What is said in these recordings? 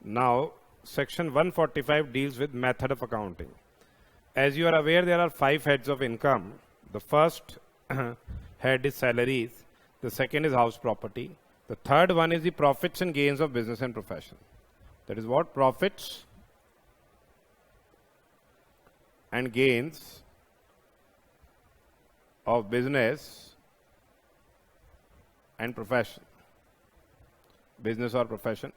Now, section 145 deals with method of accounting. As you are aware, there are 5 heads of income. The first head is salaries. The second is house property. The third one is the profits and gains of business and profession. That is what? Profits and gains of business and profession. Business or profession.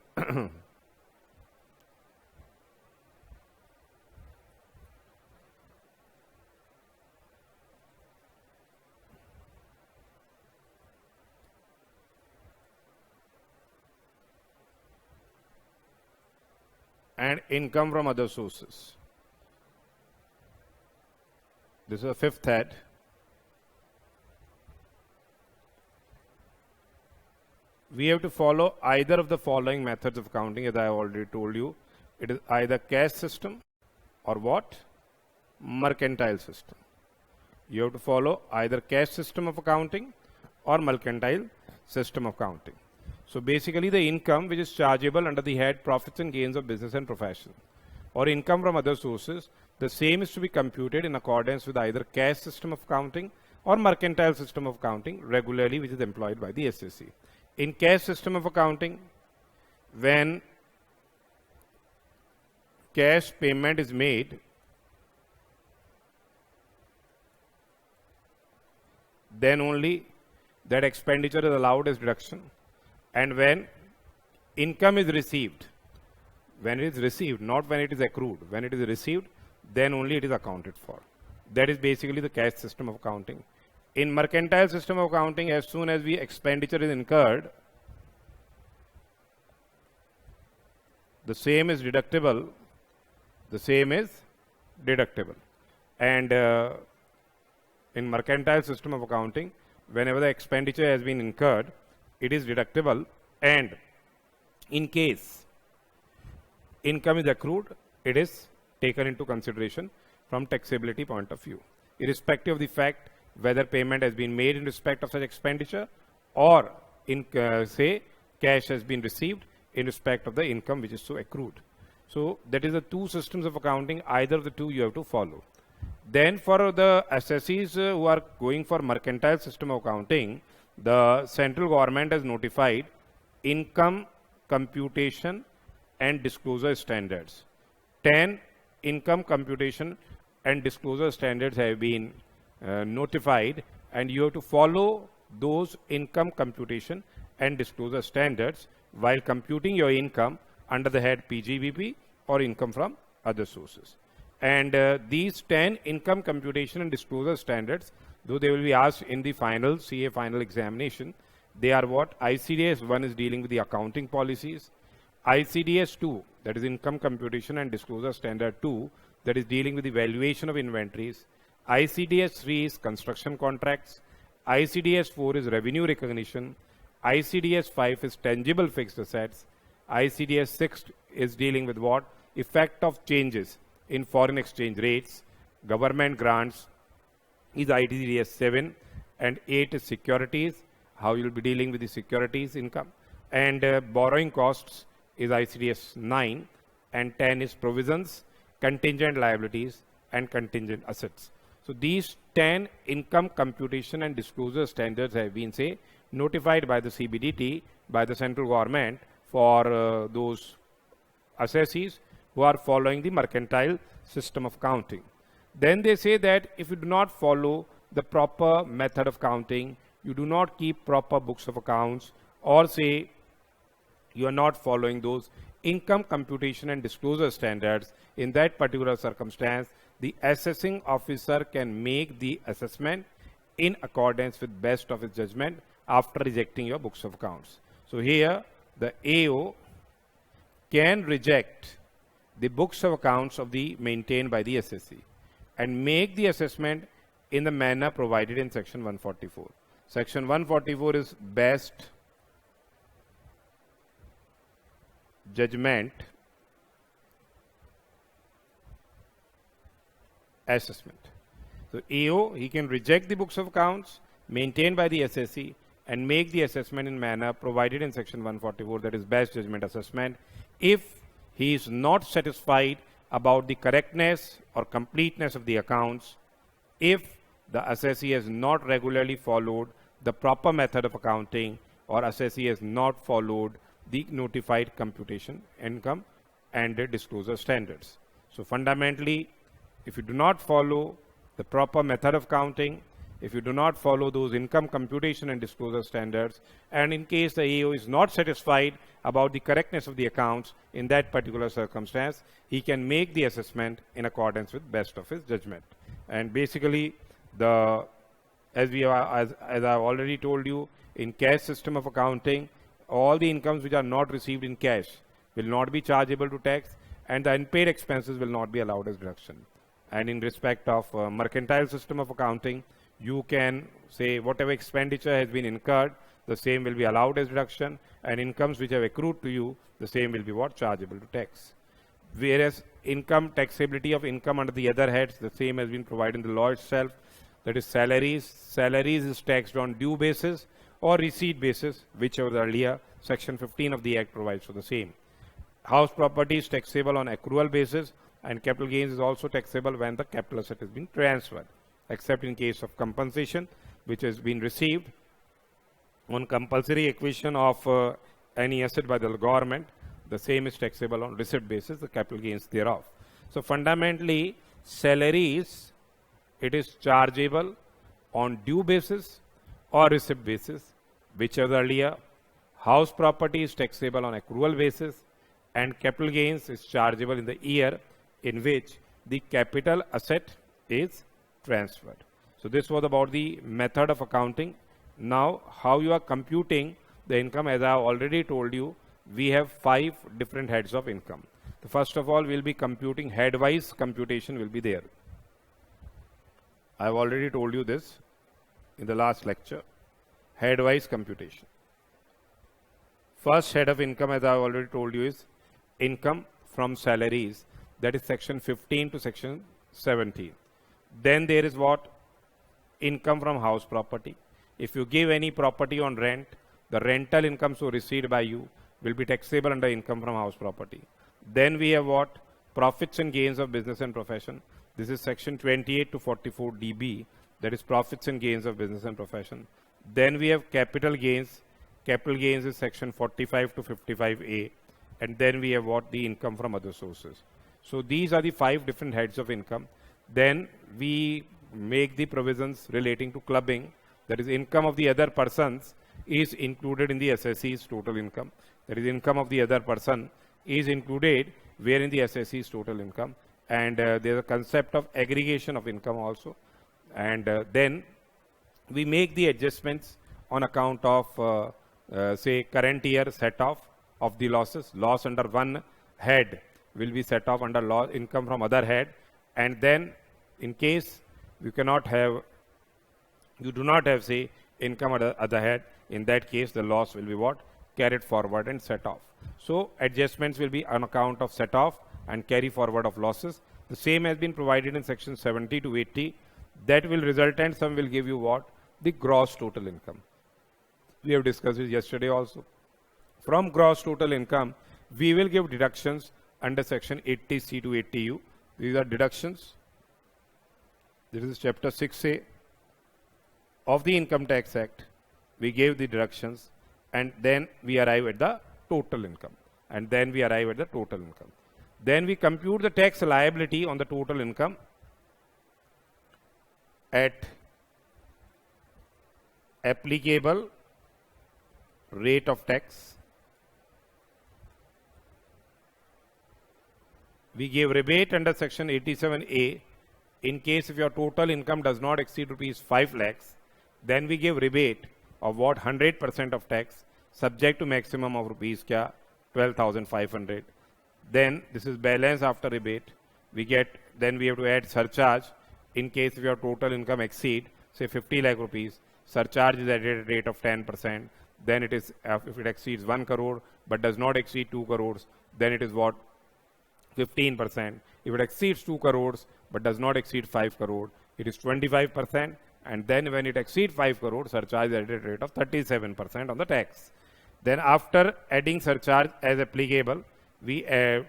And income from other sources. This is the fifth head. We have to follow either of the following methods of accounting, as I already told you. It is either cash system or what? Mercantile system. You have to follow either cash system of accounting or mercantile system of accounting. So basically the income which is chargeable under the head profits and gains of business and profession or income from other sources, the same is to be computed in accordance with either cash system of accounting or mercantile system of accounting regularly, which is employed by the SSC. In cash system of accounting, when cash payment is made, then only that expenditure is allowed as deduction. And when income is received, when it is received, not when it is accrued, when it is received, then only it is accounted for. That is basically the cash system of accounting. In mercantile system of accounting, as soon as the expenditure is incurred, the same is deductible. The same is deductible. And in mercantile system of accounting, whenever the expenditure has been incurred, it is deductible, and in case income is accrued, it is taken into consideration from taxability point of view, irrespective of the fact whether payment has been made in respect of such expenditure or in say cash has been received in respect of the income which is so accrued. So that is the two systems of accounting. Either of the two you have to follow. Then for the assessees who are going for mercantile system of accounting, the central government has notified income computation and disclosure standards. 10 income computation and disclosure standards have been notified, and you have to follow those income computation and disclosure standards while computing your income under the head PGBP or income from other sources. And these 10 income computation and disclosure standards, though they will be asked in the final CA final examination, they are what? ICDS 1 is dealing with the accounting policies. ICDS 2, that is income computation and disclosure standard 2, that is dealing with the valuation of inventories. ICDS 3 is construction contracts. ICDS 4 is revenue recognition. ICDS 5 is tangible fixed assets. ICDS 6 is dealing with what? Effect of changes in foreign exchange rates. Government grants is ICDS 7, and 8 is securities, how you will be dealing with the securities income. And borrowing costs is ICDS 9, and 10 is provisions, contingent liabilities, and contingent assets. So these 10 income computation and disclosure standards have been, say, notified by the CBDT, by the central government for those assessees who are following the mercantile system of accounting. Then they say that if you do not follow the proper method of accounting, you do not keep proper books of accounts, or say you are not following those income computation and disclosure standards, in that particular circumstance, the assessing officer can make the assessment in accordance with best of his judgment after rejecting your books of accounts. So here the AO can reject the books of accounts of the maintained by the SSC and make the assessment in the manner provided in section 144. Section 144 is best judgment assessment. So AO, he can reject the books of accounts maintained by the SSC and make the assessment in manner provided in section 144, that is best judgment assessment, if he is not satisfied about the correctness or completeness of the accounts if the assessee has not regularly followed the proper method of accounting or assessee has not followed the notified computation income and the disclosure standards. So fundamentally, if you do not follow the proper method of counting, if you do not follow those income computation and disclosure standards, and in case the AO is not satisfied about the correctness of the accounts in that particular circumstance, he can make the assessment in accordance with best of his judgment. And basically, as I've already told you, in cash system of accounting, all the incomes which are not received in cash will not be chargeable to tax, and the unpaid expenses will not be allowed as deduction. And in respect of mercantile system of accounting, you can say whatever expenditure has been incurred, the same will be allowed as deduction, and incomes which have accrued to you, the same will be what? Chargeable to tax. Whereas income, taxability of income under the other heads, the same has been provided in the law itself. That is salaries. Salaries is taxed on due basis or receipt basis, whichever the earlier section 15 of the Act provides for the same. House property is taxable on accrual basis, and capital gains is also taxable when the capital asset has been transferred, except in case of compensation, which has been received on compulsory acquisition of any asset by the government. The same is taxable on receipt basis, the capital gains thereof. So fundamentally, salaries, it is chargeable on due basis or receipt basis, whichever the earlier. House property is taxable on accrual basis, and capital gains is chargeable in the year in which the capital asset is transferred. So this was about the method of accounting. Now, how you are computing the income, as I have already told you, we have 5 different heads of income. So first of all, we'll be computing head-wise computation will be there. I have already told you this in the last lecture. Head-wise computation. First head of income, as I have already told you, is income from salaries. That is section 15 to section 17. Then there is what? Income from house property. If you give any property on rent, the rental income so received by you will be taxable under income from house property. Then we have what? Profits and gains of business and profession. This is section 28 to 44 DB. That is profits and gains of business and profession. Then we have capital gains. Capital gains is section 45 to 55A. And then we have what? The income from other sources. So these are the 5 different heads of income. Then we make the provisions relating to clubbing. That is, income of the other persons is included in the assessee's total income. That is, income of the other person is included wherein the assessee's total income. And there is a concept of aggregation of income also. And then we make the adjustments on account of, say, current year set off of the losses. Loss under one head will be set off under loss income from other head. And then in case you do not have, say, income at the other head, in that case the loss will be what? Carried forward and set off. So adjustments will be on account of set off and carry forward of losses. The same has been provided in section 70 to 80. That will resultant sum will give you what? The gross total income. We have discussed this yesterday also. From gross total income, we will give deductions under section 80C to 80U. These are deductions. This is chapter 6A of the Income Tax Act. We gave the deductions, and then we arrive at the total income. And then we arrive at the total income. Then we compute the tax liability on the total income at applicable rate of tax. We give rebate under section 87A in case if your total income does not exceed rupees 5 lakhs. Then we give rebate of what? 100% of tax subject to maximum of rupees 12,500. Then this is balance after rebate. Then we have to add surcharge in case if your total income exceed, say, 50 lakh rupees. Surcharge is at a rate of 10%. Then it is, if it exceeds 1 crore but does not exceed 2 crores, then it is what? 15%. If it exceeds 2 crores but does not exceed 5 crore, it is 25%. And then when it exceeds 5 crore, surcharge is at a rate of 37% on the tax. Then after adding surcharge as applicable, we add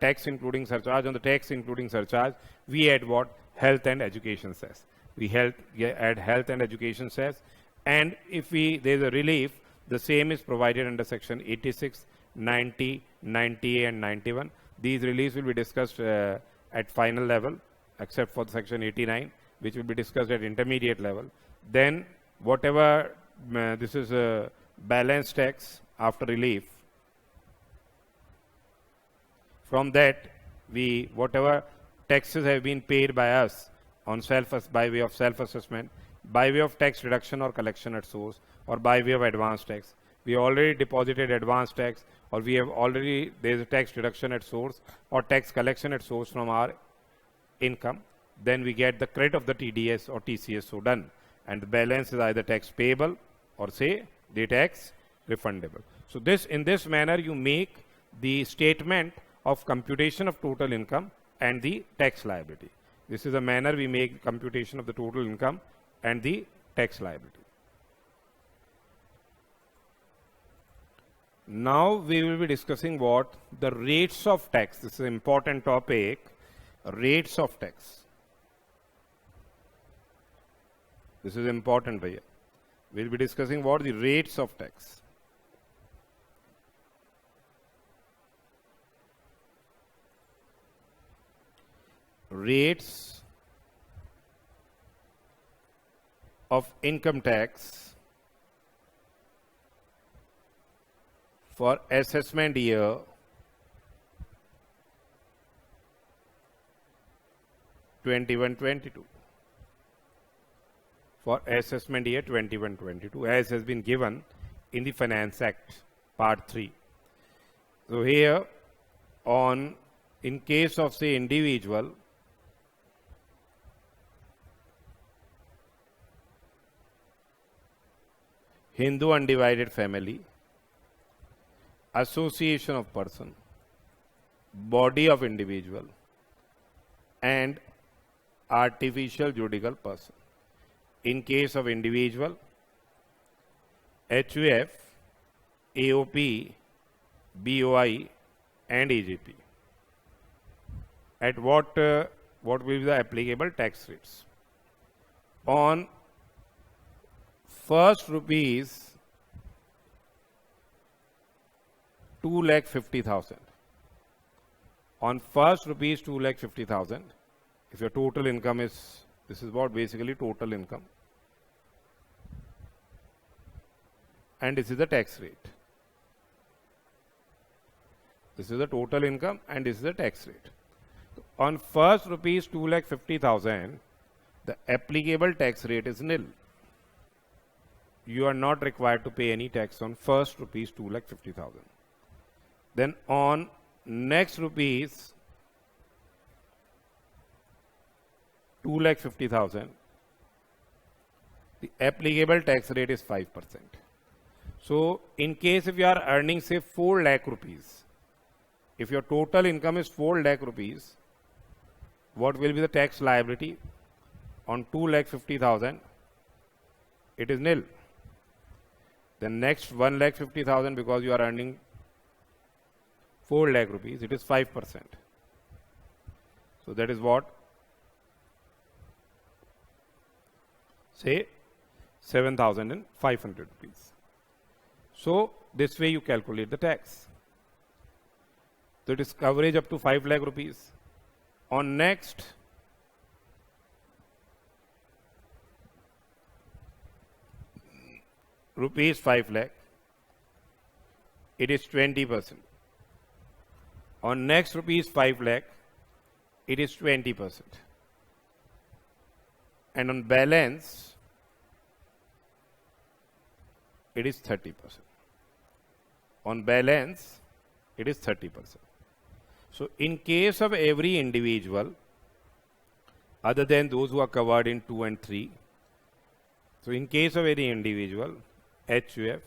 tax including surcharge. On the tax including surcharge, we add what? Health and education cess. We add health and education cess. And if there's a relief, the same is provided under section 86, 90, 90A and 91. These reliefs will be discussed at final level, except for section 89, which will be discussed at intermediate level. Then whatever, this is a balance tax after relief. From that, whatever taxes have been paid by us on by way of self-assessment, by way of tax reduction or collection at source, or by way of advance tax. We already deposited advance tax, or there's a tax reduction at source or tax collection at source from our income. Then we get the credit of the TDS or TCS so done. And the balance is either tax payable or say the tax refundable. So in this manner, you make the statement of computation of total income and the tax liability. This is a manner we make computation of the total income and the tax liability. Now we will be discussing what? The rates of tax. This is an important topic. Rates of tax. This is important, bhaiya. We will be discussing what? The rates of tax. Rates of income tax for assessment year 21-22. For assessment year 21-22, as has been given in the Finance Act, Part 3. So here, in case of say individual, Hindu undivided family, association of person, body of individual, and artificial juridical person. In case of individual, HUF, AOP, BOI, and AGP. At what will be the applicable tax rates? On first rupees 2,50,000. On first rupees 2,50,000, if your total income is, this is what basically total income, and this is the tax rate. This is the total income and this is the tax rate. On first rupees 2,50,000, the applicable tax rate is nil. You are not required to pay any tax on first rupees 2,50,000. Then on next rupees 2,50,000, the applicable tax rate is 5%. So in case if you are earning say 4 lakh rupees, if your total income is 4 lakh rupees, what will be the tax liability? On 2,50,000, it is nil. The next 1,50,000, because you are earning 4 lakh rupees, it is 5%. So that is what? Say 7,500 rupees. So this way you calculate the tax. So it is coverage up to 5 lakh rupees. On next rupees 5 lakh, it is 20%. On next rupees 5 lakh, it is 20%. And on balance, it is 30%. On balance, it is 30%. So in case of every individual, other than those who are covered in 2 and 3, so in case of any individual, HUF,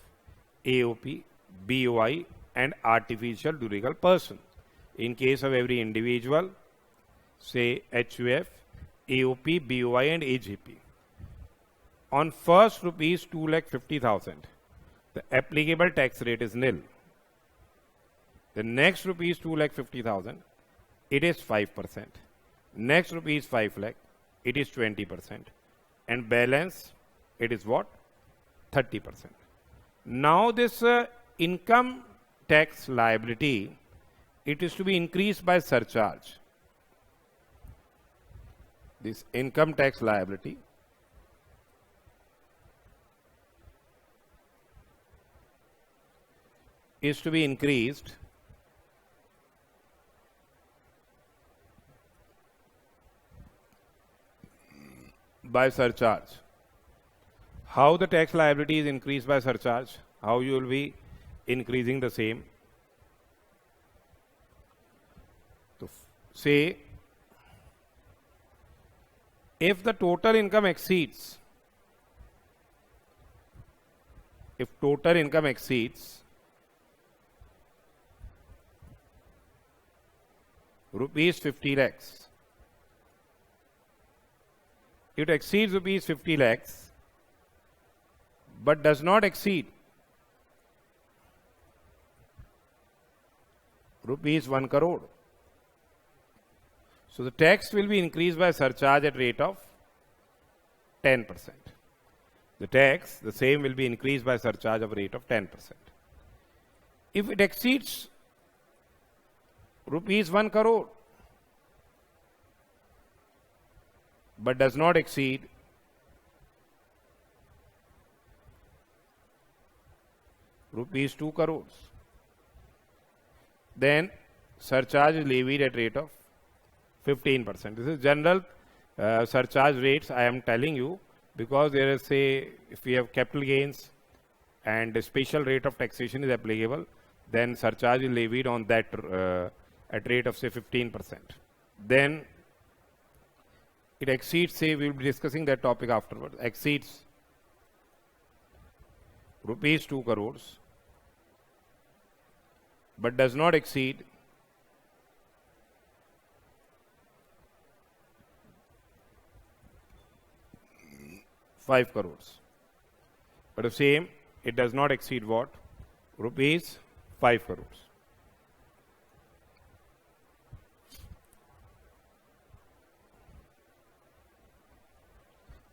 AOP, BOI, and artificial juridical person. In case of every individual, say HUF, AOP, BOI, and AGP. On first rupees 2,50,000, the applicable tax rate is nil. The next rupees 2,50,000, it is 5%. Next rupees 5 lakh, it is 20%. And balance, it is what? 30%. Now this income tax liability, it is to be increased by surcharge. This income tax liability is to be increased by surcharge. How the tax liability is increased by surcharge? How you will be increasing the same? So say if the total income exceeds, rupees 50 lakhs, it exceeds rupees 50 lakhs but does not exceed rupees 1 crore. So the tax will be increased by surcharge at rate of 10%. The tax, the same will be increased by surcharge of rate of 10%. If it exceeds rupees 1 crore but does not exceed rupees 2 crores, then surcharge is levied at rate of 15%. This is general surcharge rates I am telling you, because there is if we have capital gains and a special rate of taxation is applicable, then surcharge is levied on that at rate of say 15%. Then it exceeds, say we will be discussing that topic afterwards, exceeds rupees 2 crores but does not exceed ₹5 crores. But the same, it does not exceed what? Rupees 5 crores.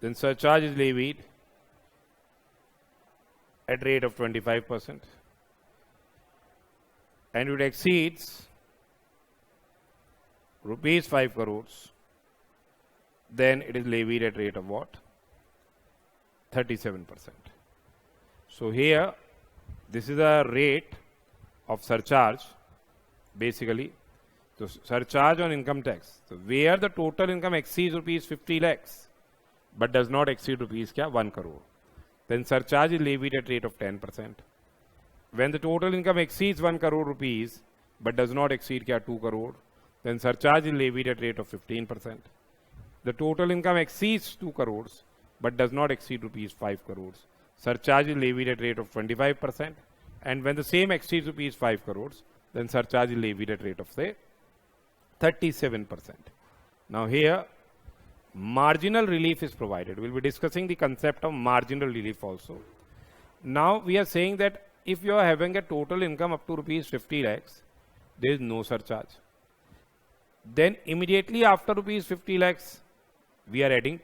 Then surcharge is levied at rate of 25%. And it exceeds rupees 5 crores, then it is levied at rate of what? 37%. So here, this is a rate of surcharge, basically. So surcharge on income tax. So where the total income exceeds rupees 50 lakhs, but does not exceed rupees 1 crore, then surcharge is levied at rate of 10%. When the total income exceeds 1 crore rupees, but does not exceed 2 crore, then surcharge is levied at rate of 15%. The total income exceeds 2 crores, but does not exceed rupees 5 crores. Surcharge is levied at rate of 25%. And when the same exceeds rupees 5 crores, then surcharge is levied at rate of say 37%. Now here, marginal relief is provided. We'll be discussing the concept of marginal relief also. Now we are saying that if you are having a total income up to rupees 50 lakhs, there is no surcharge. Then immediately after rupees 50 lakhs, we are adding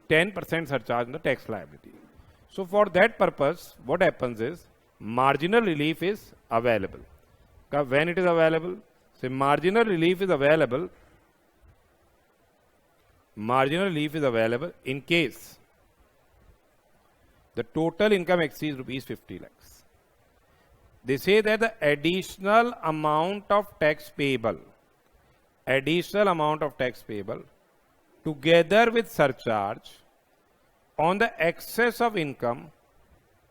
10% surcharge on the tax liability. So for that purpose, what happens is marginal relief is available. When it is available, say marginal relief is available in case the total income exceeds rupees 50 lakhs. They say that the additional amount of tax payable together with surcharge on the excess of income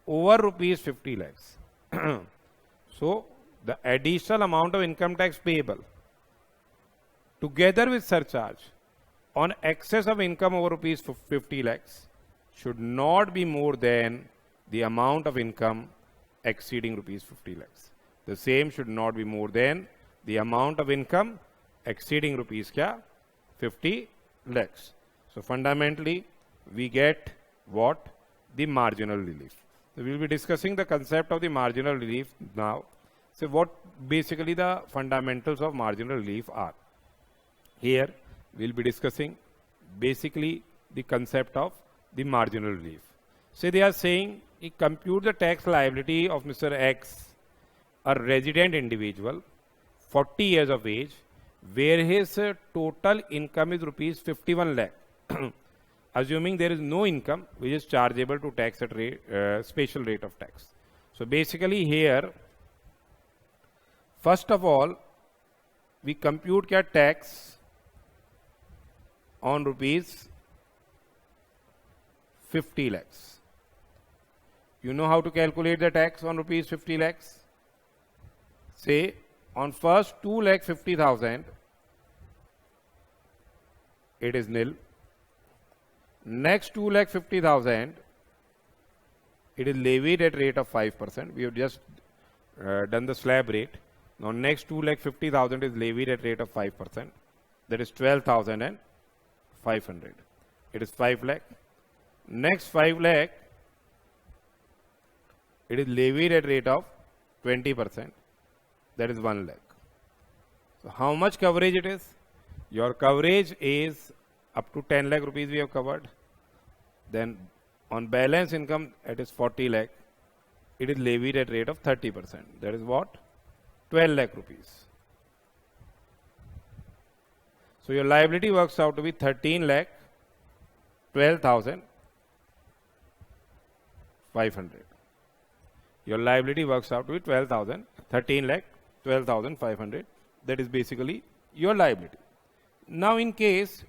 over rupees 50 lakhs. So the additional amount of income tax payable together with surcharge on excess of income over rupees 50 lakhs should not be more than the amount of income exceeding rupees 50 lakhs. The same should not be more than the amount of income exceeding rupees 50 lakhs. So fundamentally, we get what? The marginal relief. So we will be discussing the concept of the marginal relief now. So what basically the fundamentals of marginal relief are. Here we'll be discussing basically the concept of the marginal relief. So they are saying, compute the tax liability of Mr. X, a resident individual, 40 years of age, where his total income is rupees 51 lakh, assuming there is no income which is chargeable to tax at special rate of tax. So basically here, first of all, we compute क्या tax on rupees 50 lakhs. You know how to calculate the tax on rupees 50 lakhs? Say on first 2,50,000, it is nil. Next 2,50,000, it is levied at rate of 5%. We have just done the slab rate. Now next 2,50,000 is levied at rate of 5%. That is 12,500. It is 5 lakh. Next 5 lakh, it is levied at rate of 20%. That is 1 lakh. So how much coverage it is? Your coverage is up to 10 lakh rupees we have covered. Then on balance income, it is 40 lakh. It is levied at rate of 30%. That is what? 12 lakh rupees. So your liability works out to be 13 lakh 12,500. Your liability works out to be 13 lakh 12,500. That is basically your liability. Now in case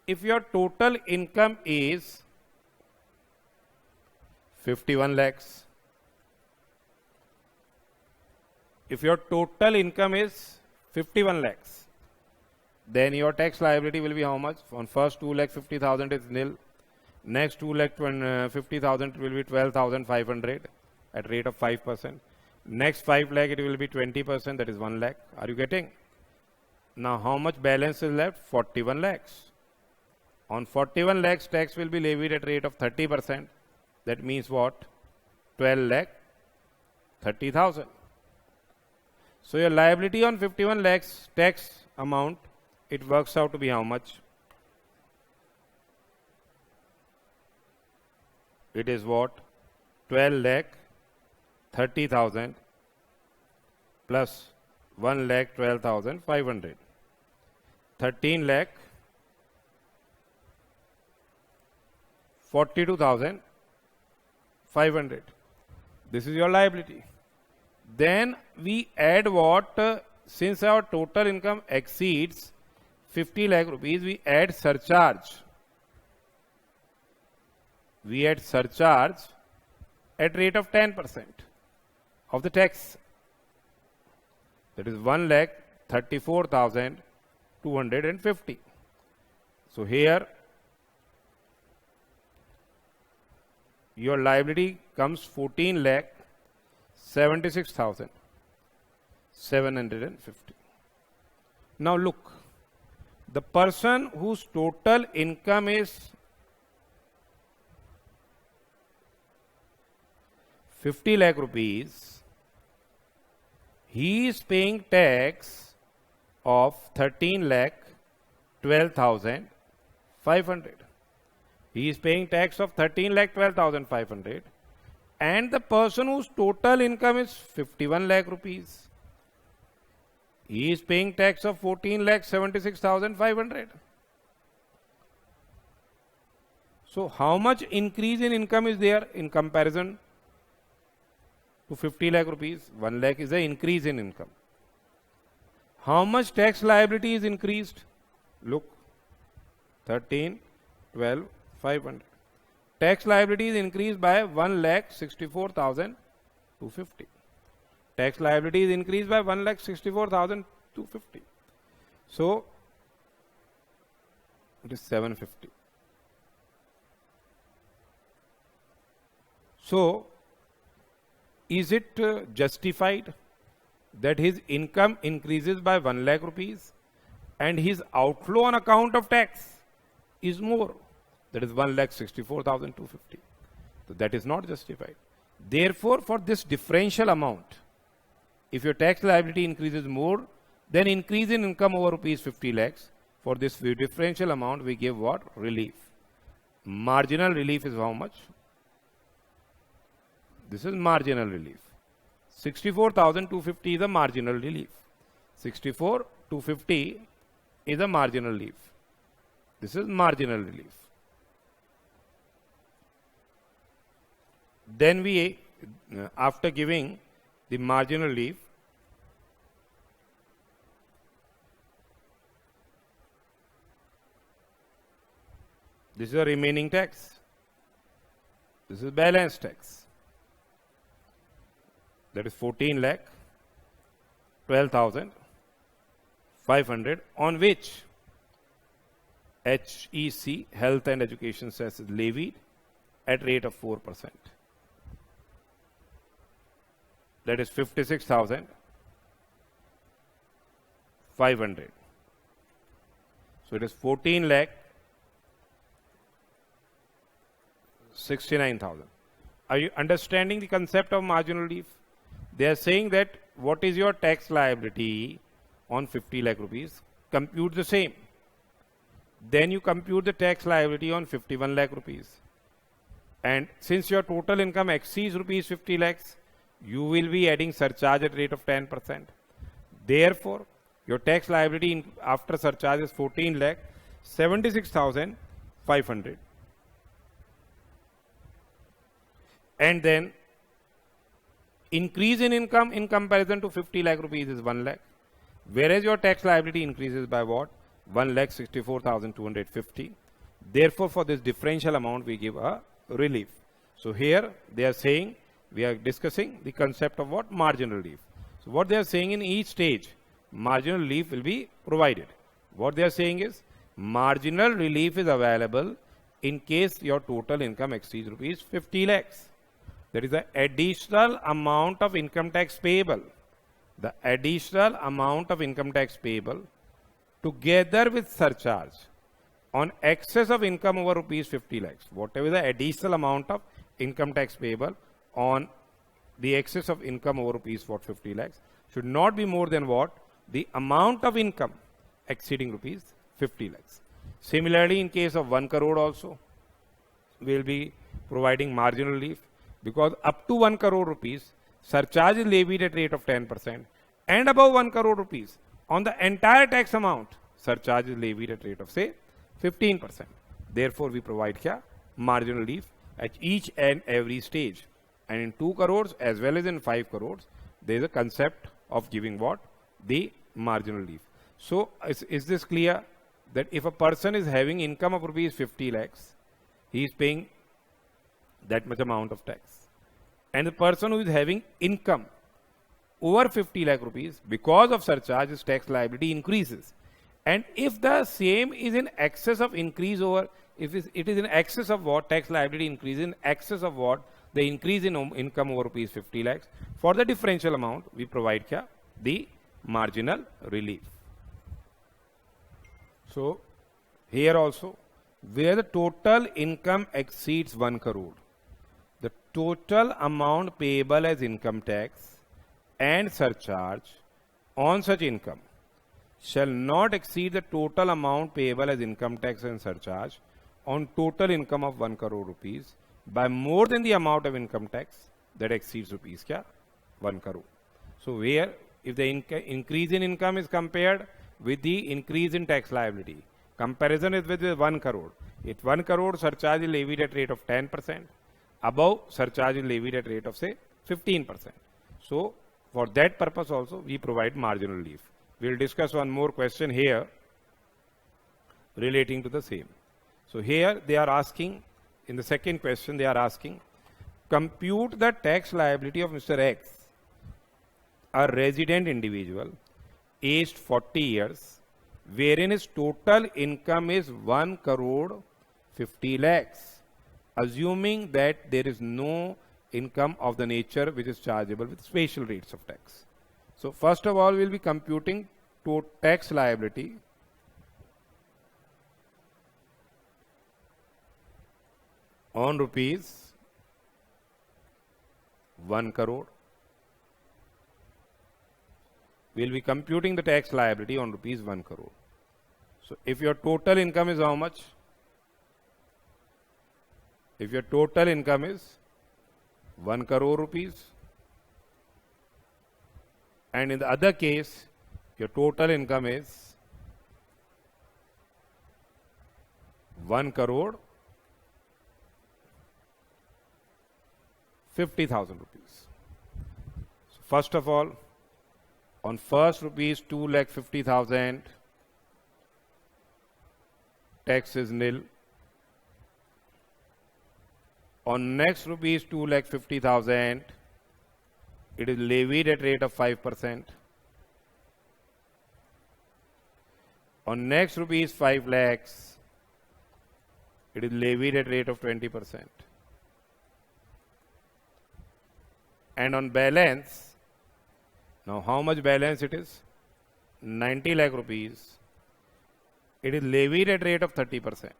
if your total income is 51 lakhs, if your total income is 51 lakhs, then your tax liability will be how much? On first 2,50,000 is nil. Next 2,50,000 will be 12,500 at rate of 5%. Next 5 lakh it will be 20%, that is 1 lakh. Are you getting? Now how much balance is left? 41 lakhs. On 41 lakhs tax will be levied at rate of 30%. That means what? 12 lakh 30,000. So your liability on 51 lakhs tax amount, it works out to be how much? It is what? 12 lakh 30,000 plus 1 lakh 12,500. 13 lakh 42,500. This is your liability. Then we add what? Since our total income exceeds 50 lakh rupees, we add surcharge. We add surcharge at rate of 10% of the tax. That is 1,34,250. So here your liability comes 14,76,750. Now look, the person whose total income is 50 lakh rupees, he is paying tax of 13 lakh 12,500. He is paying tax of 13 lakh 12,500, and the person whose total income is 51 lakh rupees, he is paying tax of 14 lakh 76,500. So how much increase in income is there in comparison to 50 lakh rupees? 1 lakh is the increase in income. How much tax liability is increased? Look, 13, 12, 500. Tax liability is increased by 1,64,250. Tax liability is increased by 1,64,250. So it is 750. So is it justified that his income increases by 1 lakh rupees and his outflow on account of tax is more? That is 1,64,250. So that is not justified. Therefore, for this differential amount, if your tax liability increases more than increase in income over rupees 50 lakhs, for this differential amount we give what? Relief. Marginal relief is how much? This is marginal relief. 64,250 is a marginal relief. 64,250 is a marginal relief. This is marginal relief. Then we, after giving the marginal relief, this is the remaining tax. This is balance tax. That is 14 lakh 12,500, on which HEC, Health and Education Cess, is levied at rate of 4%. That is 56,500. So it is 14 lakh 69,000. Are you understanding the concept of marginal relief? They are saying that what is your tax liability on 50 lakh rupees? Compute the same. Then you compute the tax liability on 51 lakh rupees. And since your total income exceeds rupees 50 lakhs, you will be adding surcharge at rate of 10%. Therefore, your tax liability after surcharge is 14 lakh 76,500. And then increase in income in comparison to 50 lakh rupees is 1 lakh. Whereas your tax liability increases by what? 1,64,250. Therefore, for this differential amount, we give a relief. So here they are saying, we are discussing the concept of what? Marginal relief. So what they are saying, in each stage, marginal relief will be provided. What they are saying is, marginal relief is available in case your total income exceeds rupees 50 lakhs. That is the additional amount of income tax payable. The additional amount of income tax payable together with surcharge on excess of income over rupees 50 lakhs. Whatever the additional amount of income tax payable on the excess of income over rupees 50 lakhs should not be more than what? The amount of income exceeding rupees 50 lakhs. Similarly, in case of 1 crore also, we will be providing marginal relief, because up to 1 crore rupees, surcharge is levied at rate of 10%, and above 1 crore rupees, on the entire tax amount, surcharge is levied at rate of, say, 15%. Therefore, we provide marginal relief at each and every stage. And in 2 crores as well as in 5 crores, there is a concept of giving what? The marginal relief. So, is this clear? That if a person is having income of rupees 50 lakhs, he is paying that much amount of tax. And the person who is having income over 50 lakh rupees, because of surcharge, his tax liability increases. And if the same is in excess of increase over, if it is in excess of what? Tax liability increase in excess of what? The increase in income over rupees 50 lakhs. For the differential amount, we provide the marginal relief. So, here also, where the total income exceeds 1 crore, the total amount payable as income tax and surcharge on such income shall not exceed the total amount payable as income tax and surcharge on total income of 1 crore rupees by more than the amount of income tax that exceeds rupees 1 crore. So, where if the increase in income is compared with the increase in tax liability, comparison is with 1 crore. If 1 crore, surcharge is levied at rate of 10%, above surcharge is levied at rate of, say, 15%. So, for that purpose also, we provide marginal relief. We will discuss one more question here relating to the same. So, here they are asking, in the second question they are asking, compute the tax liability of Mr. X, a resident individual, aged 40 years, wherein his total income is 1 crore 50 lakhs, assuming that there is no income of the nature which is chargeable with special rates of tax. So, first of all, we will be computing to tax liability on rupees 1 crore. we'll be computing the tax liability on rupees 1 crore. So if your total income is how much? If your total income is 1 crore rupees, and in the other case, your total income is 1 crore 50,000 rupees. So first of all, on first rupees 2,50,000, tax is nil. On next rupees 2,50,000, it is levied at rate of 5%. On next rupees 5 lakhs, it is levied at rate of 20%. And on balance, now how much balance it is? 90 lakh rupees. It is levied at rate of 30%.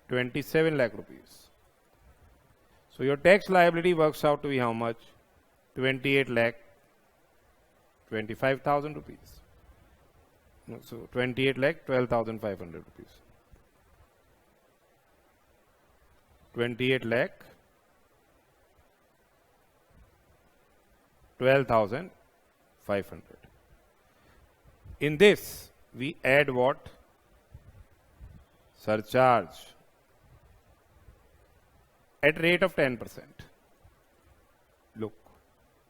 27 lakh rupees. So your tax liability works out to be how much? 28 lakh 25,000 rupees. No, so 28 lakh 12,500 rupees. 28 lakh 12,500. In this, we add what? Surcharge at rate of 10%. Look,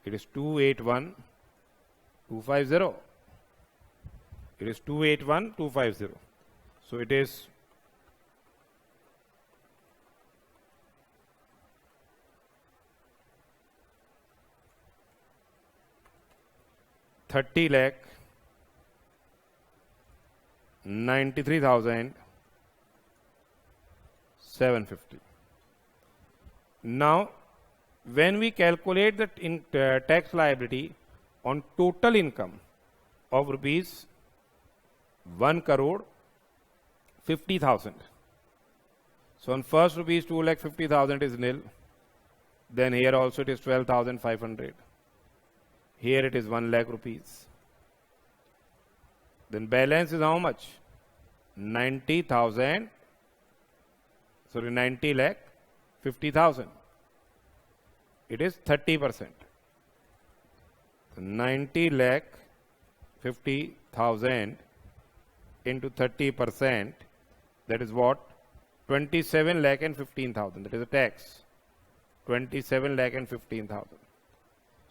it is 281,250. It is 281,250. So it is 30 lakh 93,750. Now, when we calculate the tax liability on total income of rupees 1 crore 50,000. So on first rupees 2,50,000 is nil. Then here also it is 12,500. Here it is 1 lakh rupees. Then balance is how much? 90 lakh 50,000. It is 30%. 90 lakh 50,000 into 30%, that is what? 27 lakh and 15,000. That is a tax. 27 lakh and 15,000.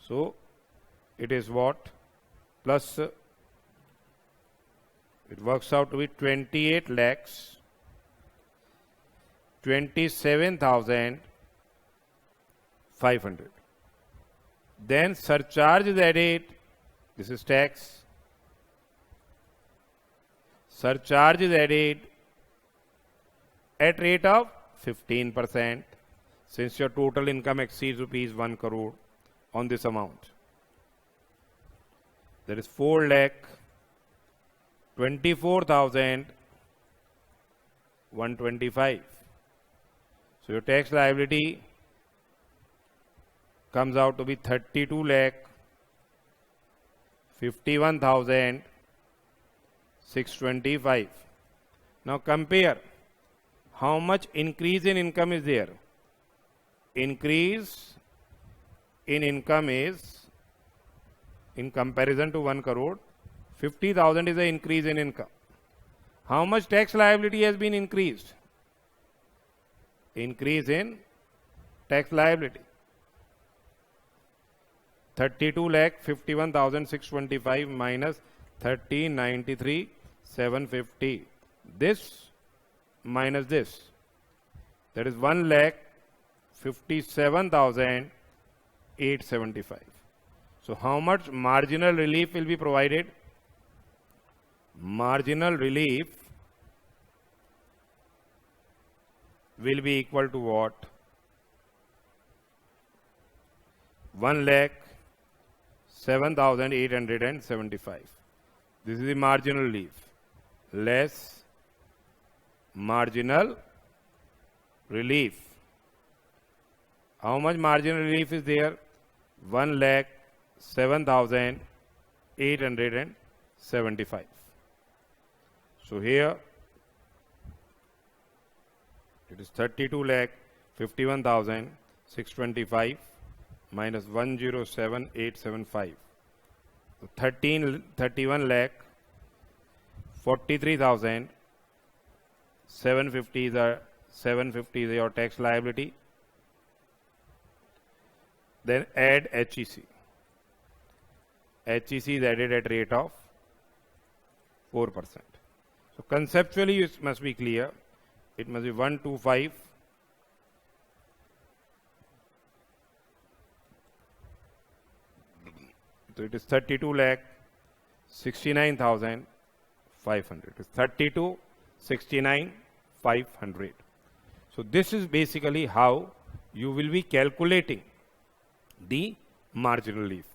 So it is what? Plus, it works out to be 28 lakhs 27,500. Then surcharge is added. This is tax. Surcharge is added at rate of 15%, since your total income exceeds rupees 1 crore on this amount. That is 4 lakh 24,125. So your tax liability comes out to be 32 lakh 51,625. Now compare how much increase in income is there. Increase in income is, in comparison to 1 crore, 50,000 is the increase in income. How much tax liability has been increased? Increase in tax liability. 32 lakh 51,625 minus 30,93,750. This minus this. That is 1 lakh 57,875. So how much marginal relief will be provided? Marginal relief will be equal to what? 1 lakh 7,875. This is the marginal relief less marginal relief. How much marginal relief is there? 1 lakh 7,875. So here it is 32 lakh 51,625 minus 107,875. 31 lakh 43,750 is your tax liability. Then add HEC. HEC is added at rate of 4%. So conceptually it must be clear. It must be 125 so it is 32 lakh 69,500. It is 32 69 500. So this is basically how you will be calculating the marginal relief.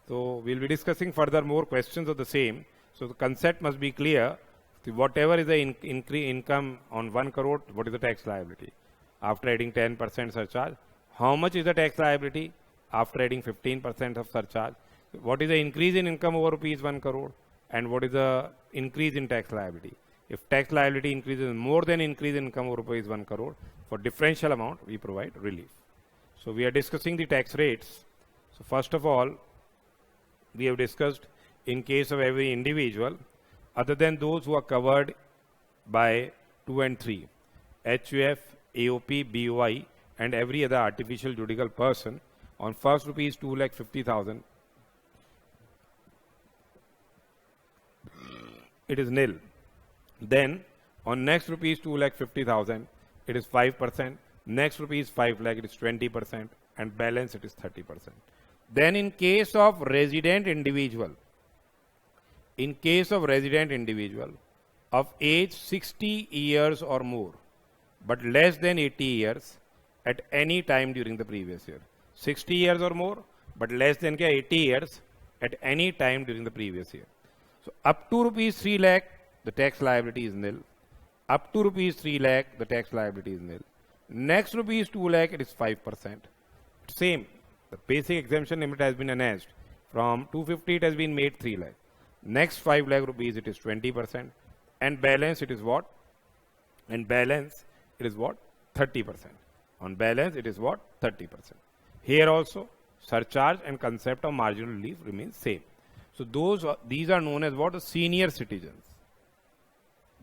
So we'll be discussing further more questions of the same. So the concept must be clear. Whatever is the income on 1 crore, what is the tax liability? After adding 10% surcharge, how much is the tax liability? After adding 15% of surcharge, what is the increase in income over rupees 1 crore? And what is the increase in tax liability? If tax liability increases more than increase in income over rupees 1 crore, for differential amount, we provide relief. So we are discussing the tax rates. So first of all, we have discussed in case of every individual, other than those who are covered by 2 and 3, HUF, AOP, BOI, and every other artificial juridical person, on first rupees 2,50,000, it is nil. Then on next rupees 2,50,000, it is 5%. Next rupees 5 lakh, it is 20%, and balance it is 30%. Then in case of resident individual, of age 60 years or more, but less than 80 years at any time during the previous year. 60 years or more, but less than 80 years at any time during the previous year. So up to rupees 3 lakh, the tax liability is nil. Up to rupees 3 lakh, the tax liability is nil. Next rupees 2 lakh, it is 5%. Same, the basic exemption limit has been enhanced. From 250, it has been made 3 lakh. Next 5 lakh rupees, it is 20%. And balance, it is what? And balance, it is what? 30%. On balance, it is what? 30%. Here also, surcharge and concept of marginal relief remains same. So these are known as what? Senior citizens.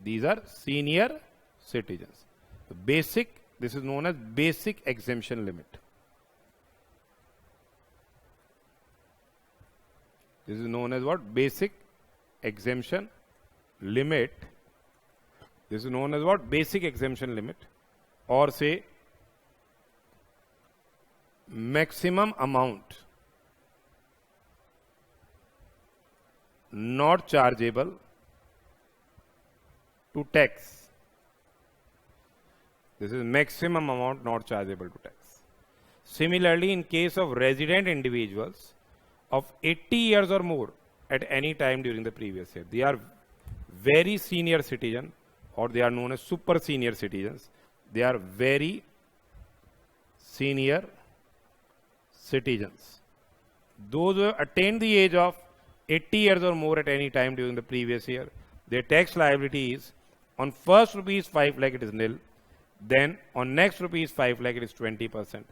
These are senior citizens. The basic, this is known as basic exemption limit. This is known as what? Basic exemption limit. This is known as what? Basic exemption limit, or say maximum amount not chargeable to tax. This is maximum amount not chargeable to tax. Similarly, in case of resident individuals of 80 years or more at any time during the previous year, they are very senior citizen, or they are known as super senior citizens. They are very senior citizens. Those who have attained the age of 80 years or more at any time during the previous year, their tax liability is on first rupees 5 lakh, it is nil. Then on next rupees 5 lakh, it is 20%.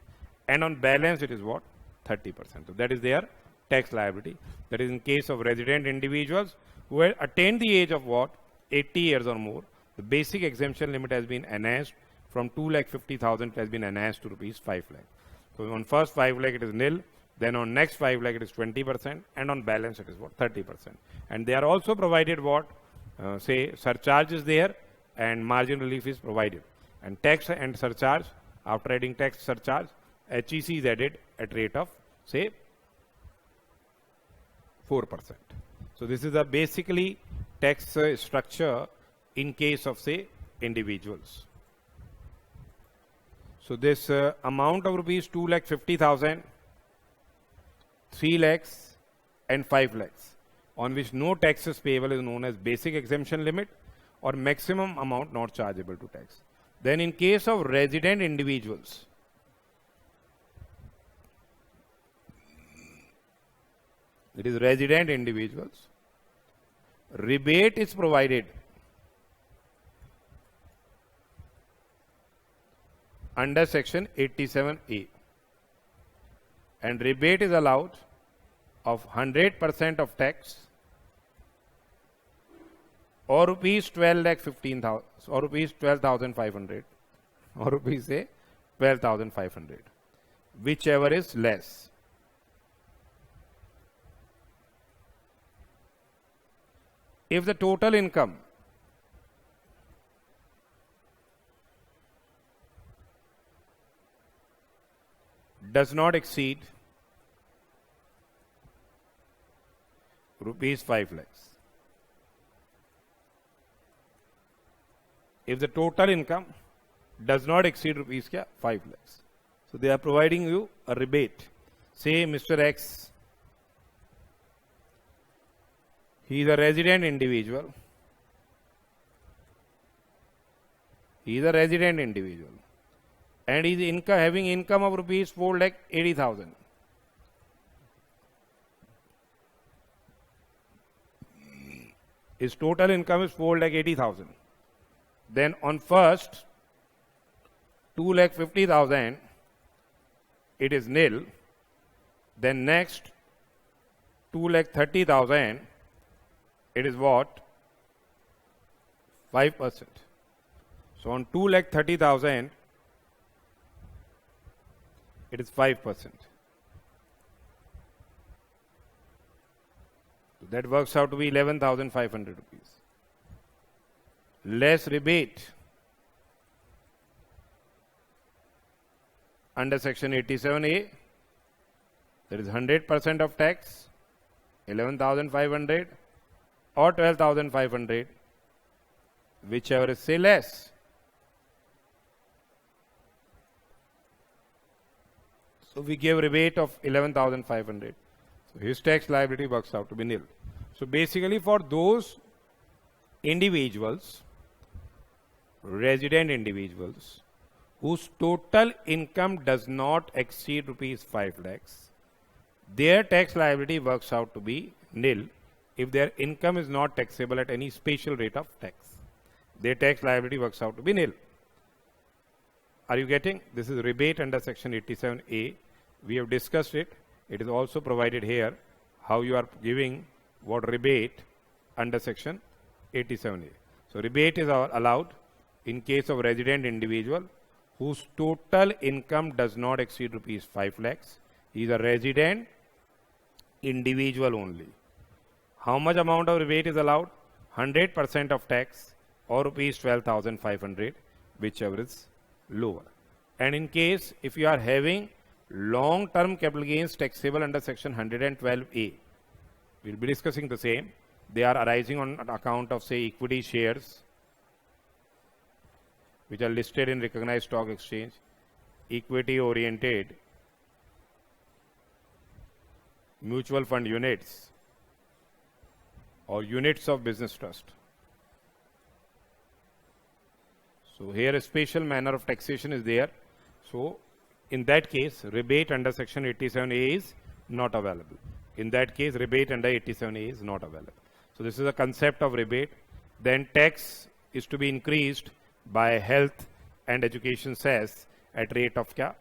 And on balance, it is what? 30%. So that is their tax liability. That is in case of resident individuals who have attained the age of what? 80 years or more. The basic exemption limit has been enhanced from 2,50,000, it has been enhanced to rupees 5 lakh. So on first 5 lakh, it is nil. Then on next 5 lakh, it is 20%. And on balance, it is what? 30%. And they are also provided what? Say surcharge is there and margin relief is provided. And tax and surcharge, after adding tax surcharge, HEC is added at rate of say 4%. So this is a basically tax structure in case of say individuals. So this amount of rupees 2,50,000, 3 lakhs and 5 lakhs on which no tax is payable is known as basic exemption limit or maximum amount not chargeable to tax. Then in case of resident individuals, It is resident individuals. Rebate is provided under section 87A, and rebate is allowed of 100% of tax or rupees 12,15,000 or rupees 12,500 or rupees say 12,500, whichever is less. If the total income does not exceed rupees 5 lakhs, if the total income does not exceed rupees 5 lakhs, so they are providing you a rebate. Say Mr. X, he is a resident individual. He is a resident individual, and he is having income of rupees 4,80,000. His total income is 4,80,000. Then on first 2,50,000 it is nil. Then next 2,30,000 it is what? 5%. So on 2,30,000 it is 5%. So that works out to be 11,500 rupees. Less rebate under section 87A, that is 100% of tax, 11,500 or 12,500, whichever is say less. So we give rebate of 11,500. So his tax liability works out to be nil. So basically for those individuals, resident individuals, whose total income does not exceed rupees 5 lakhs, their tax liability works out to be nil if their income is not taxable at any special rate of tax. Their tax liability works out to be nil. Are you getting? This is rebate under section 87A. We have discussed it. It is also provided here how you are giving what rebate under section 87A. So rebate is allowed in case of resident individual whose total income does not exceed rupees 5 lakhs. He is a resident individual only. How much amount of rebate is allowed? 100% of tax or rupees 12,500, whichever is lower. And in case if you are having long-term capital gains taxable under section 112A, we'll be discussing the same. They are arising on account of say equity shares which are listed in recognized stock exchange, equity oriented mutual fund units or units of business trust. So here a special manner of taxation is there. So in that case, rebate under section 87A is not available. In that case, rebate under 87A is not available. So this is a concept of rebate. Then tax is to be increased by health and education cess at rate of 4%.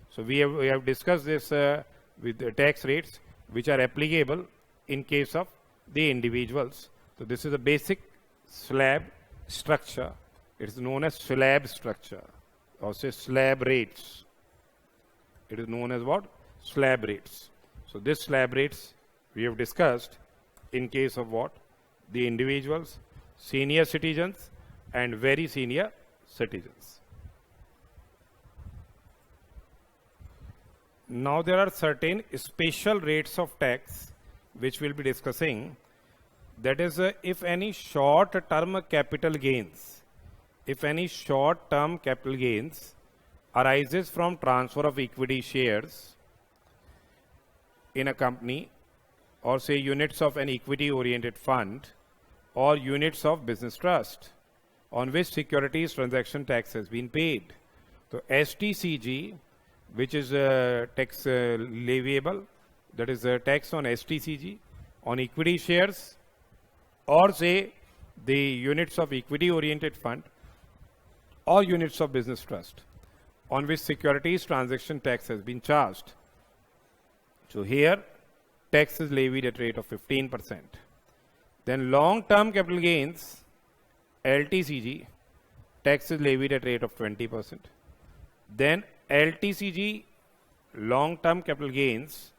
So we have discussed this with the tax rates which are applicable in case of the individuals. So this is a basic slab structure. It is known as slab structure or say slab rates. It is known as what? Slab rates. So this slab rates we have discussed in case of what? The individuals, senior citizens and very senior citizens. Now there are certain special rates of tax which we'll be discussing. That is if any short-term capital gains, arises from transfer of equity shares in a company or say units of an equity oriented fund or units of business trust on which securities transaction tax has been paid. So STCG, which is tax leviable, that is a tax on STCG, on equity shares, or say the units of equity oriented fund or units of business trust on which securities transaction tax has been charged. So here tax is levied at rate of 15%. Then long-term capital gains, LTCG, tax is levied at rate of 20%. Then LTCG, long-term capital gains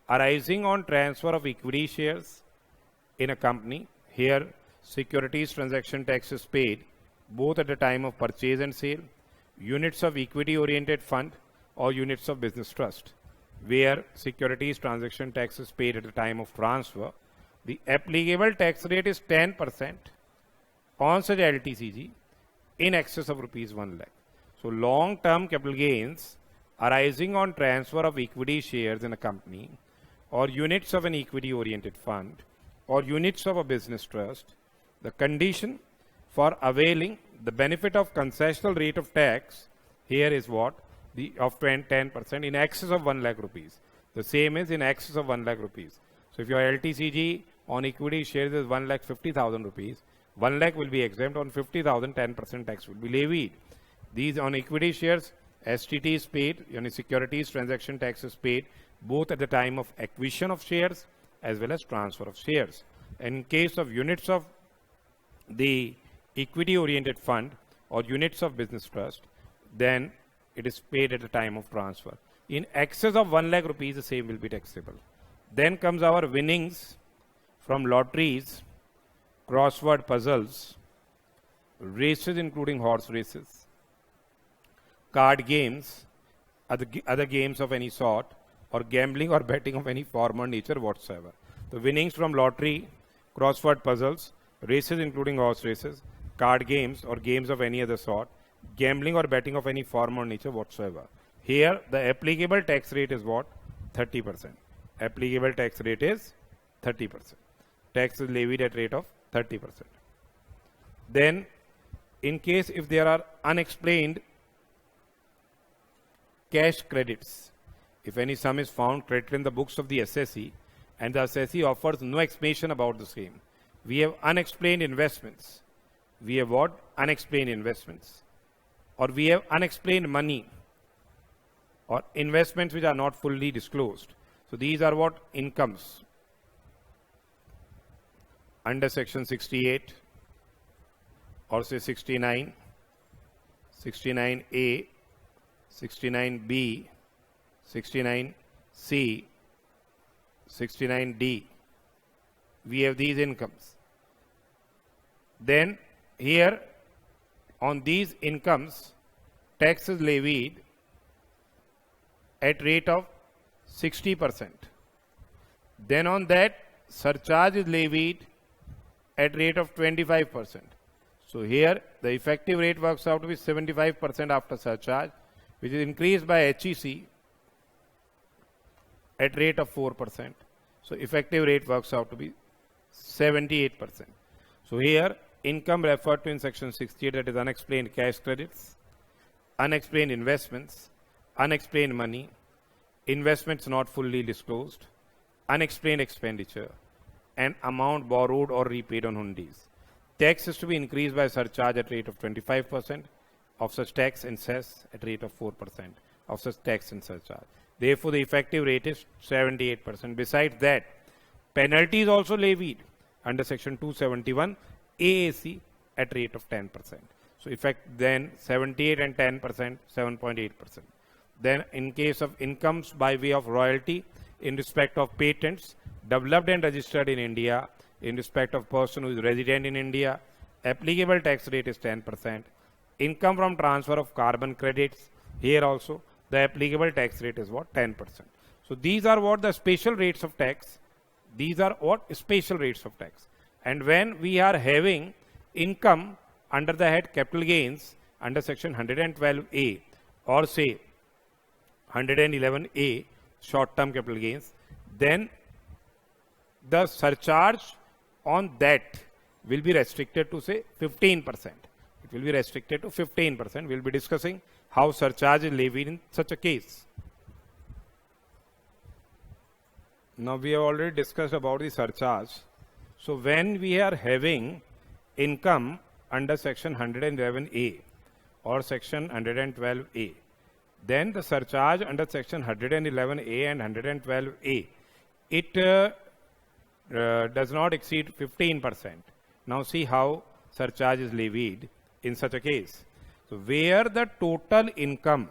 arising on transfer of equity shares in a company. Here securities transaction tax is paid both at the time of purchase and sale, units of equity oriented fund or units of business trust. Where securities transaction tax is paid at the time of transfer, the applicable tax rate is 10% on such LTCG in excess of rupees 1 lakh. So long-term capital gains arising on transfer of equity shares in a company or units of an equity oriented fund or units of a business trust, the condition for availing the benefit of concessional rate of tax here is what? The of 10% in excess of 1 lakh rupees. The same is in excess of 1 lakh rupees. So if your LTCG on equity shares is 1,50,000 rupees, 1 lakh will be exempt. On 50,000, 10% tax will be levied. These on equity shares, STT is paid, securities transaction tax is paid both at the time of acquisition of shares as well as transfer of shares. In case of units of the equity oriented fund or units of business trust, then it is paid at the time of transfer. In excess of 1 lakh rupees, the same will be taxable. Then comes our winnings from lotteries, crossword puzzles, races including horse races, card games, other games of any sort, or gambling or betting of any form or nature whatsoever. The winnings from lottery, crossword puzzles, races including horse races, card games or games of any other sort, gambling or betting of any form or nature whatsoever. Here the applicable tax rate is what? 30%. Applicable tax rate is 30%. Tax is levied at rate of 30%. Then in case if there are unexplained cash credits, if any sum is found credited in the books of the assessee and the assessee offers no explanation about the same, we have unexplained investments. We have what? Unexplained investments. Or we have unexplained money or investments which are not fully disclosed. So these are what? Incomes under section 68 or say 69, 69A, 69B, 69C, 69D. We have these incomes. Then here on these incomes, tax is levied at rate of 60%. Then on that, surcharge is levied at rate of 25%. So here the effective rate works out to be 75% after surcharge, which is increased by HEC at rate of 4%. So effective rate works out to be 78%. So here income referred to in section 68, that is unexplained cash credits, unexplained investments, unexplained money, investments not fully disclosed, unexplained expenditure, and amount borrowed or repaid on hundis. Tax is to be increased by surcharge at rate of 25% of such tax and cess at rate of 4% of such tax and surcharge. Therefore, the effective rate is 78%. Besides that, penalty is also levied under section 271 AAC at rate of 10%. So effect then 78 and 10%, 7.8%. Then in case of incomes by way of royalty in respect of patents developed and registered in India, in respect of person who is resident in India, applicable tax rate is 10%. Income from transfer of carbon credits, here also the applicable tax rate is what? 10%. So these are what the special rates of tax. These are what? Special rates of tax. And when we are having income under the head capital gains under section 112A or say 111A short-term capital gains, then the surcharge on that will be restricted to say 15%. It will be restricted to 15%. We will be discussing how surcharge is levied in such a case. Now we have already discussed about the surcharge. So when we are having income under section 111A or section 112A, then the surcharge under section 111A and 112A, it does not exceed 15%. Now see how surcharge is levied in such a case. So where the total income,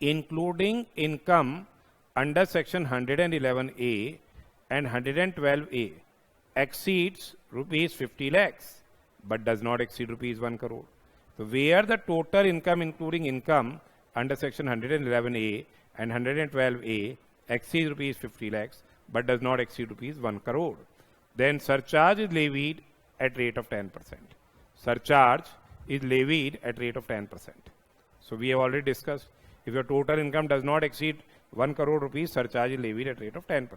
including income under section 111A and 112A, exceeds rupees 50 lakhs but does not exceed rupees 1 crore. So where the total income, including income under section 111A and 112A, exceeds rupees 50 lakhs but does not exceed rupees 1 crore, then surcharge is levied at rate of 10%. Surcharge is levied at rate of 10%. So we have already discussed, if your total income does not exceed 1 crore rupees, surcharge is levied at rate of 10%.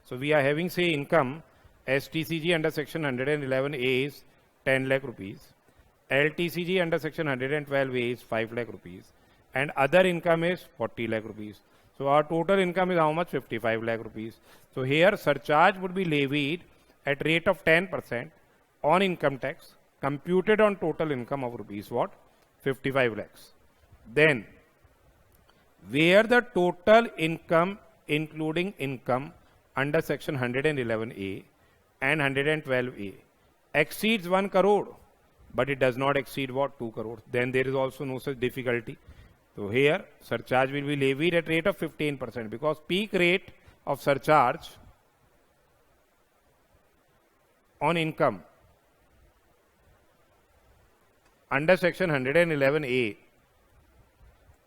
So we are having, say, income STCG under section 111A is 10 lakh rupees, LTCG under section 112A is 5 lakh rupees, and other income is 40 lakh rupees. So our total income is how much? 55 lakh rupees. So here surcharge would be levied at rate of 10% on income tax computed on total income of rupees what? 55 lakhs. Then where the total income, including income under section 111A and 112A, exceeds 1 crore, but it does not exceed what? 2 crores, then there is also no such difficulty. So here surcharge will be levied at rate of 15%, because peak rate of surcharge on income under section 111A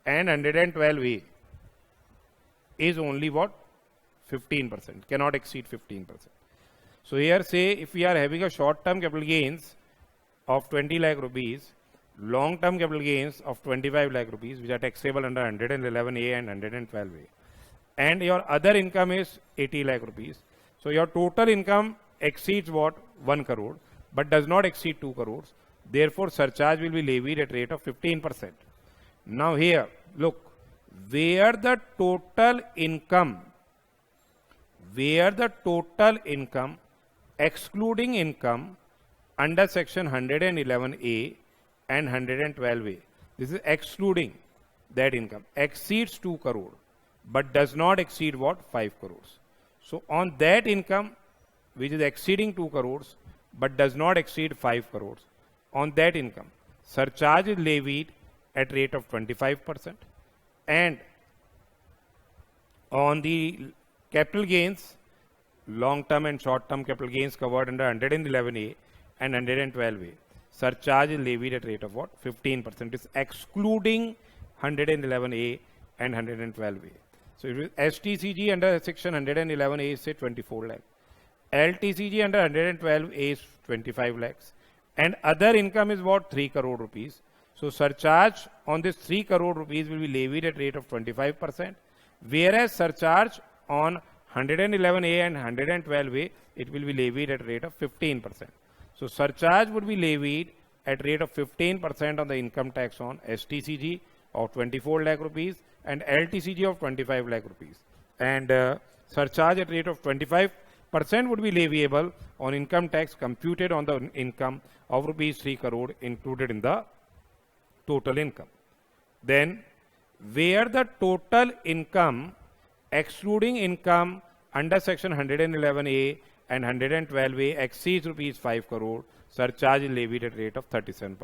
and 112A is only what? 15%, cannot exceed 15%. So here, say if we are having a short-term capital gains of 20 lakh rupees, long-term capital gains of 25 lakh rupees, which are taxable under 111A and 112A, and your other income is 80 lakh rupees. So your total income exceeds what? 1 crore, but does not exceed 2 crores. Therefore, surcharge will be levied at rate of 15%. Now here, look, where the total income excluding income under section 111A and 112A, this is excluding that income, exceeds 2 crore but does not exceed what? 5 crores. So on that income which is exceeding 2 crores but does not exceed 5 crores, on that income surcharge is levied at rate of 25%, and on the capital gains, long-term and short-term capital gains covered under 111A and 112A, surcharge is levied at rate of what? 15%. It is excluding 111A and 112A. So it is STCG under section 111A is say 24 lakh. LTCG under 112A is 25 lakhs. And other income is what? 3 crore rupees. So surcharge on this 3 crore rupees will be levied at rate of 25%. Whereas surcharge on 111A and 112A, it will be levied at rate of 15%. So surcharge would be levied at rate of 15% on the income tax on STCG of 24 lakh rupees and LTCG of 25 lakh rupees. And surcharge at rate of 25% would be leviable on income tax computed on the income of rupees 3 crore included in the total income. Then where the total income excluding income under section 111A and 112A exceeds rupees 5 crore, surcharge is levied at rate of 37%.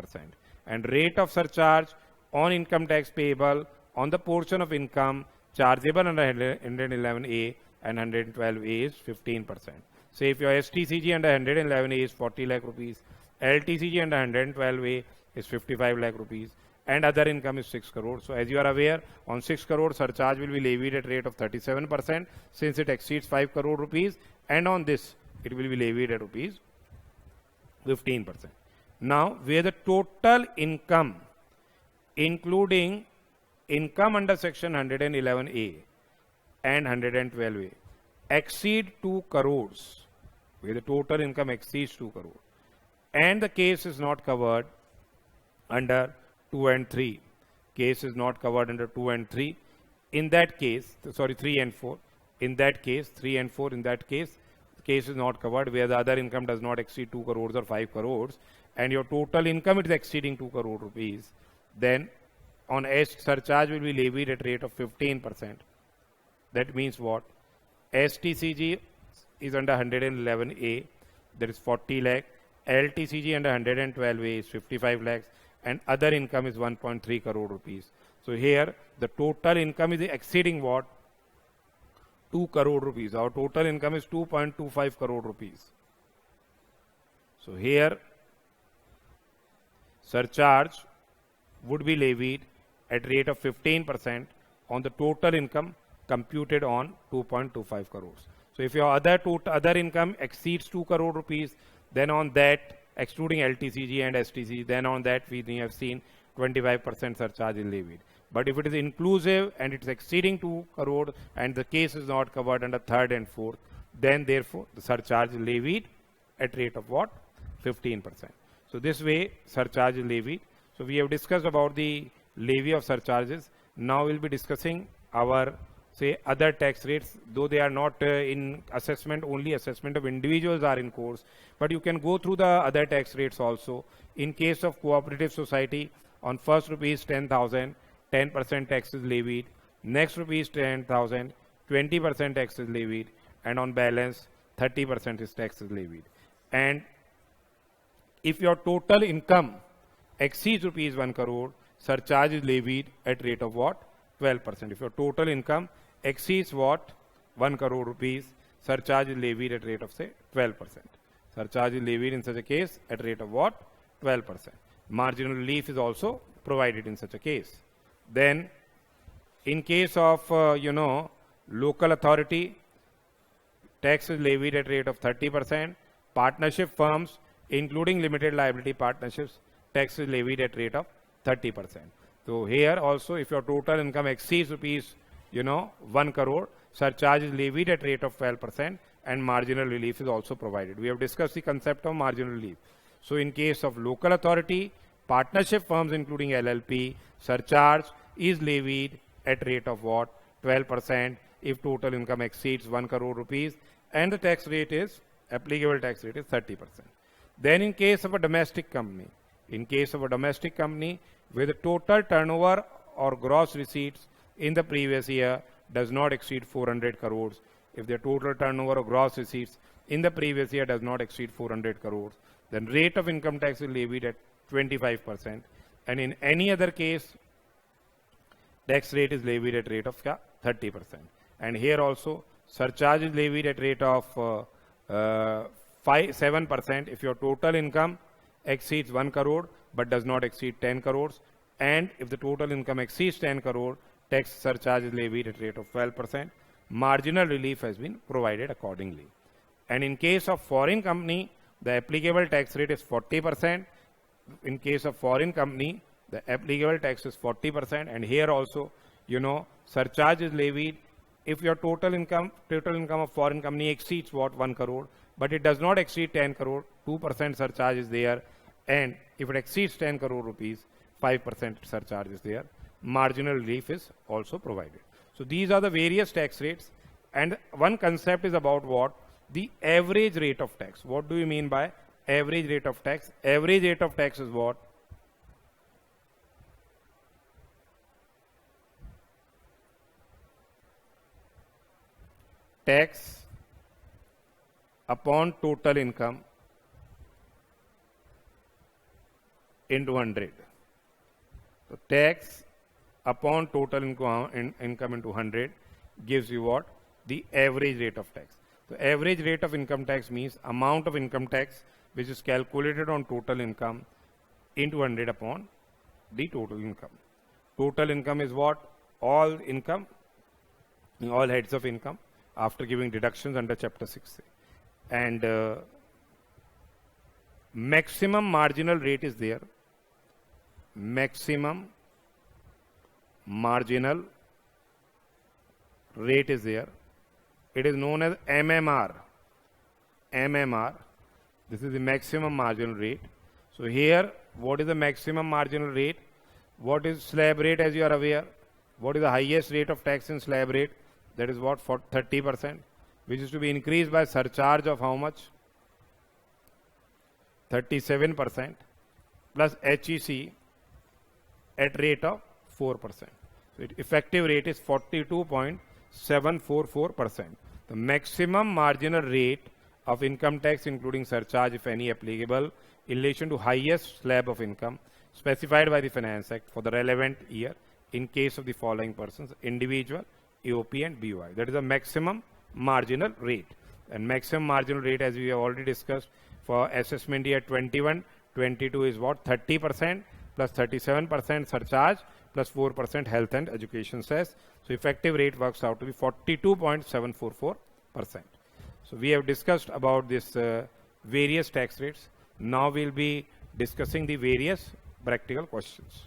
And rate of surcharge on income tax payable on the portion of income chargeable under 111A and 112A is 15%. Say if your STCG under 111A is 40 lakh rupees, LTCG under 112A is 55 lakh rupees, and other income is 6 crore. So as you are aware, on 6 crore surcharge will be levied at rate of 37% since it exceeds 5 crore rupees, and on this it will be levied at rupees 15%. Now where the total income including income under section 111A and 112A exceed 2 crores, where the total income exceeds 2 crore, and the case is not covered under 2 and 3. Case is not covered under 2 and 3. In that case, sorry, 3 and 4. In that case, 3 and 4, in that case, the case is not covered where the other income does not exceed 2 crores or 5 crores and your total income is exceeding 2 crore rupees, then on S surcharge will be levied at rate of 15%. That means what? STCG is under 111A, that is 40 lakh. LTCG under 112A is 55 lakhs and other income is 1.3 crore rupees. So here the total income is exceeding what? 2 crore rupees. Our total income is 2.25 crore rupees. So here surcharge would be levied at rate of 15% on the total income computed on 2.25 crores. So if your other income exceeds 2 crore rupees, then on that, excluding LTCG and STCG, then on that we have seen 25% surcharge is levied. But if it is inclusive and it's exceeding 2 crore and the case is not covered under third and fourth, then therefore the surcharge is levied at rate of what? 15%. So this way surcharge is levied. So we have discussed about the levy of surcharges. Now we'll be discussing our say other tax rates, though they are not in assessment, only assessment of individuals are in course, but you can go through the other tax rates also. In case of cooperative society, on first rupees 10,000, 10% tax is levied, next rupees 10,000, 20% tax is levied, and on balance 30% is tax is levied. And if your total income exceeds rupees 1 crore, surcharge is levied at rate of what? 12%. If your total income exceeds what? 1 crore rupees, surcharge is levied at rate of say 12%. Surcharge is levied in such a case at rate of what? 12%. Marginal relief is also provided in such a case. Then in case of local authority, tax is levied at rate of 30%. Partnership firms, including limited liability partnerships, tax is levied at rate of 30%. So here also, if your total income exceeds rupees 1 crore, surcharge is levied at rate of 12% and marginal relief is also provided. We have discussed the concept of marginal relief. So in case of local authority, partnership firms including LLP, surcharge is levied at rate of what? 12% if total income exceeds 1 crore rupees and the tax rate is, applicable tax rate is 30%. Then in case of a domestic company, where the total turnover or gross receipts in the previous year does not exceed 400 crores, if the total turnover or gross receipts in the previous year does not exceed 400 crores, then rate of income tax is levied at 25%. And in any other case, tax rate is levied at rate of 30%. And here also, surcharge is levied at rate of 7% if your total income exceeds 1 crore but does not exceed 10 crores. And if the total income exceeds 10 crore, tax surcharge is levied at rate of 12%. Marginal relief has been provided accordingly. And in case of foreign company, the applicable tax rate is 40%. In case of foreign company, the applicable tax is 40%. And here also, surcharge is levied if your total income of foreign company exceeds what? 1 crore, but it does not exceed 10 crore, 2% surcharge is there. And if it exceeds 10 crore rupees, 5% surcharge is there. Marginal relief is also provided. So these are the various tax rates. And one concept is about what? The average rate of tax. What do you mean by average rate of tax? Average rate of tax is what? Tax upon total income into 100. So tax upon total income into 100 gives you what? The average rate of tax. So average rate of income tax means amount of income tax which is calculated on total income into 100 upon the total income. Total income is what? All income, all heads of income after giving deductions under chapter 6. And maximum marginal rate is there. Maximum marginal rate is there. It is known as MMR. MMR. This is the maximum marginal rate. So here, what is the maximum marginal rate? What is slab rate, as you are aware? What is the highest rate of tax in slab rate? that is what, for 30%, which is to be increased by surcharge of how much? 37% plus HEC at rate of 4%. So effective rate is 42.744%. The maximum marginal rate of income tax including surcharge, if any applicable, in relation to highest slab of income specified by the Finance Act for the relevant year in case of the following persons: individual, AOP and BOI. That is the maximum marginal rate. And maximum marginal rate, as we have already discussed, for assessment year 21-22 is what? 30% plus 37% surcharge plus 4% health and education cess. So effective rate works out to be 42.744%. So we have discussed about this various tax rates. Now we'll be discussing the various practical questions.